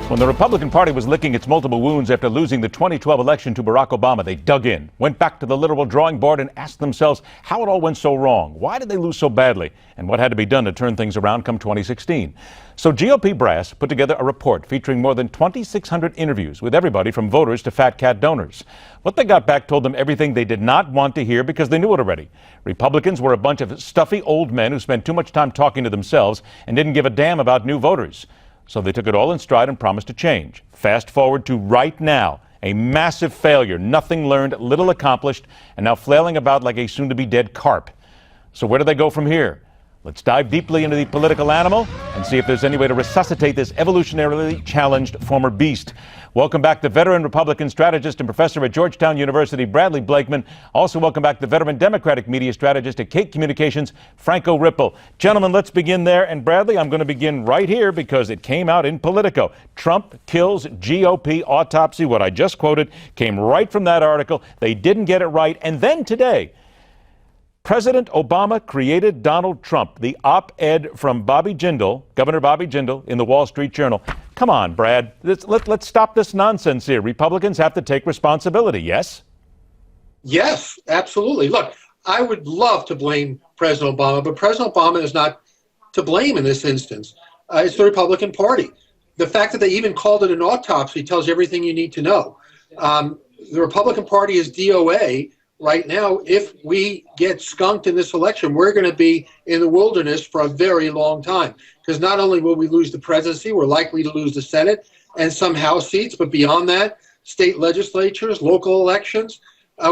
When the Republican Party was licking its multiple wounds after losing the 2012 election to Barack Obama, they dug in, went back to the literal drawing board and asked themselves how it all went so wrong. Why did they lose so badly? And what had to be done to turn things around come 2016? So GOP brass put together a report featuring more than 2,600 interviews with everybody from voters to fat cat donors. What they got back told them everything they did not want to hear because they knew it already. Republicans were a bunch of stuffy old men who spent too much time talking to themselves and didn't give a damn about new voters. So they took it all in stride and promised to change. Fast forward to right now, a massive failure, nothing learned, little accomplished, and now flailing about like a soon-to-be-dead carp. So where do they go from here? Let's dive deeply into the political animal and see if there's any way to resuscitate this evolutionarily challenged former beast. Welcome back the veteran Republican strategist and professor at Georgetown University, Bradley Blakeman. Also welcome back the veteran Democratic media strategist at Cate Communications, Franco Ripple. Gentlemen, let's begin there. And Bradley, I'm going to begin right here because it came out in Politico. Trump kills GOP autopsy. What I just quoted came right from that article. They didn't get it right. And then today, President Obama created Donald Trump, the op-ed from Bobby Jindal, Governor Bobby Jindal, in the Wall Street Journal. Come on, Brad. Let's stop this nonsense here. Republicans have to take responsibility, yes? Yes, absolutely. Look, I would love to blame President Obama, but President Obama is not to blame in this instance. It's the Republican Party. The fact that they even called it an autopsy tells you everything you need to know. The Republican Party is DOA. Right now, if we get skunked in this election, we're going to be in the wilderness for a very long time. Because not only will we lose the presidency, we're likely to lose the Senate and some House seats, but beyond that, state legislatures, local elections.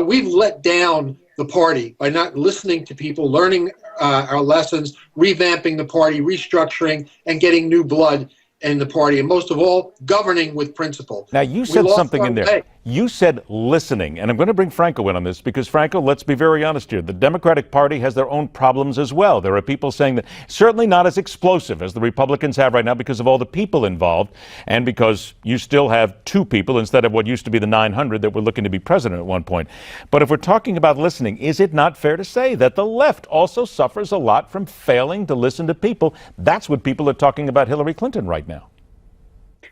We've let down the party by not listening to people, learning our lessons, revamping the party, restructuring, and getting new blood in the party, and most of all, governing with principle. Now, you said something in there. You said listening, and I'm going to bring Franco in on this because, Franco, let's be very honest here. The Democratic Party has their own problems as well. There are people saying that certainly not as explosive as the Republicans have right now because of all the people involved and because you still have two people instead of what used to be the 900 that were looking to be president at one point. But if we're talking about listening, is it not fair to say that the left also suffers a lot from failing to listen to people? That's what people are talking about Hillary Clinton right now.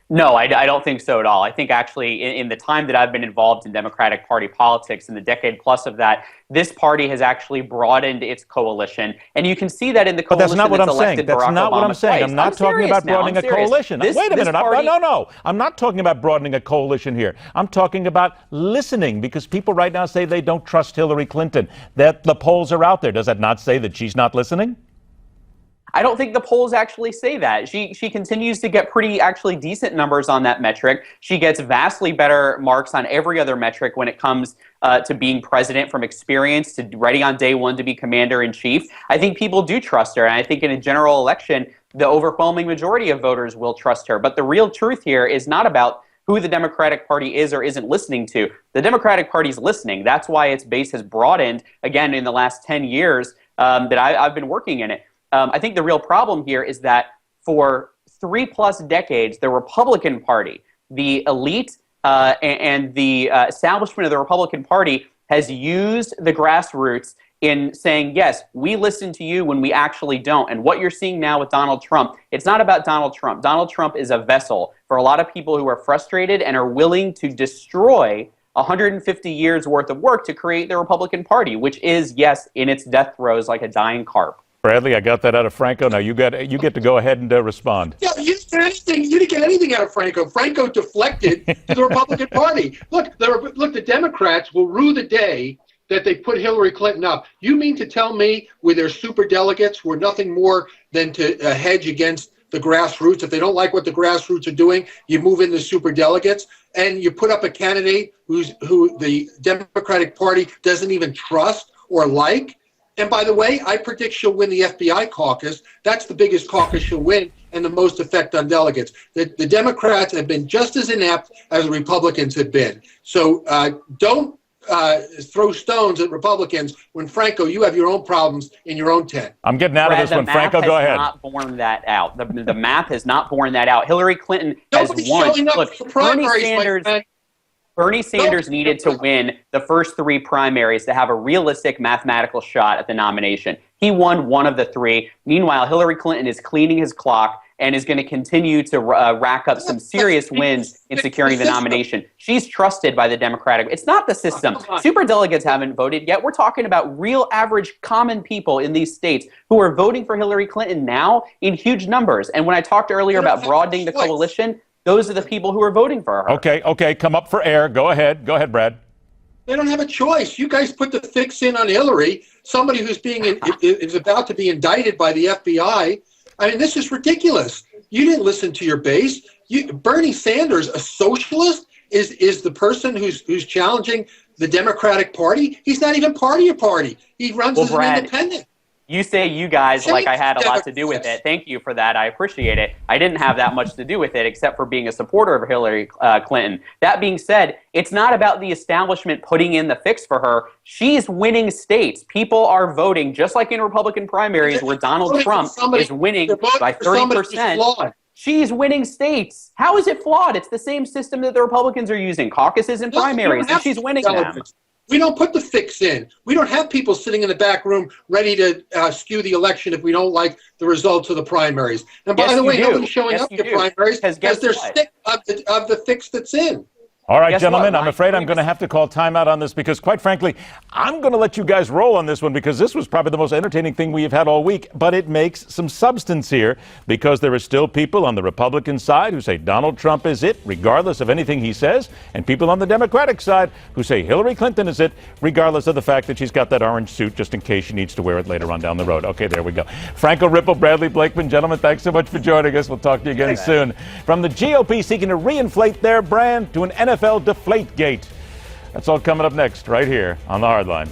No, I don't think so at all. I think actually in the time that I've been involved in Democratic Party politics, in the decade plus of that, this party has actually broadened its coalition. And you can see that in the coalition that's not what I'm saying. That's not what I'm saying. I'm not talking about broadening a coalition. Wait a minute. No. I'm not talking about broadening a coalition here. I'm talking about listening because people right now say they don't trust Hillary Clinton, that the polls are out there. Does that not say that she's not listening? I don't think the polls actually say that. She continues to get pretty actually decent numbers on that metric. She gets vastly better marks on every other metric when it comes to being president, from experience to ready on day one to be commander-in-chief. I think people do trust her, and I think in a general election, the overwhelming majority of voters will trust her. But the real truth here is not about who the Democratic Party is or isn't listening to. The Democratic Party is listening. That's why its base has broadened, again, in the last 10 years that I've been working in it. I think the real problem here is that for 3+ decades, the Republican Party, the elite and the establishment of the Republican Party has used the grassroots in saying, yes, we listen to you when we actually don't. And what you're seeing now with Donald Trump, it's not about Donald Trump. Donald Trump is a vessel for a lot of people who are frustrated and are willing to destroy 150 years worth of work to create the Republican Party, which is, yes, in its death throes like a dying carp. Bradley, I got that out of Franco. Now you get to go ahead and respond. Yeah, you didn't get anything out of Franco. Franco deflected to the Republican Party. Look, the Democrats will rue the day that they put Hillary Clinton up. You mean to tell me with their super delegates were nothing more than to hedge against the grassroots? If they don't like what the grassroots are doing, you move in the super delegates and you put up a candidate who the Democratic Party doesn't even trust or like. And by the way, I predict she'll win the FBI caucus. That's the biggest caucus she'll win and the most effect on delegates. The Democrats have been just as inept as the Republicans have been. So don't throw stones at Republicans when, Franco, you have your own problems in your own tent. I'm getting out of this one. Franco, go ahead. The math has not borne that out. The math has not borne that out. Hillary Clinton has Nobody's won. showing up Look, for primaries, Bernie Sanders needed to win the first 3 primaries to have a realistic mathematical shot at the nomination. He won one of the 3. Meanwhile, Hillary Clinton is cleaning his clock and is going to continue to rack up some serious wins in securing the nomination. She's trusted by the Democratic. It's not the system. Superdelegates haven't voted yet. We're talking about real average common people in these states who are voting for Hillary Clinton now in huge numbers. And when I talked earlier about broadening the coalition, those are the people who are voting for her. Okay, come up for air. Go ahead, Brad. They don't have a choice. You guys put the fix in on Hillary, somebody who's is about to be indicted by the FBI. I mean, this is ridiculous. You didn't listen to your base. Bernie Sanders, a socialist, is the person who's challenging the Democratic Party. He's not even party. He runs as an independent. You say you guys like I had a lot to do with it. Thank you for that. I appreciate it. I didn't have that much to do with it except for being a supporter of Hillary Clinton. That being said, it's not about the establishment putting in the fix for her. She's winning states. People are voting, just like in Republican primaries where Donald Trump is winning by 30%. She's winning states. How is it flawed? It's the same system that the Republicans are using, caucuses and primaries, and she's winning them. We don't put the fix in. We don't have people sitting in the back room ready to skew the election if we don't like the results of the primaries. And by the way, nobody's showing up to primaries because they're sick of the fix that's in. All right, gentlemen, I'm afraid I'm going to have to call timeout on this because, quite frankly, I'm going to let you guys roll on this one because this was probably the most entertaining thing we have had all week. But it makes some substance here because there are still people on the Republican side who say Donald Trump is it, regardless of anything he says, and people on the Democratic side who say Hillary Clinton is it, regardless of the fact that she's got that orange suit just in case she needs to wear it later on down the road. Okay, there we go. Franco Ripple, Bradley Blakeman, gentlemen, thanks so much for joining us. We'll talk to you again soon. From the GOP seeking to reinflate their brand to an NFL Deflategate. That's all coming up next right here on The Hardline.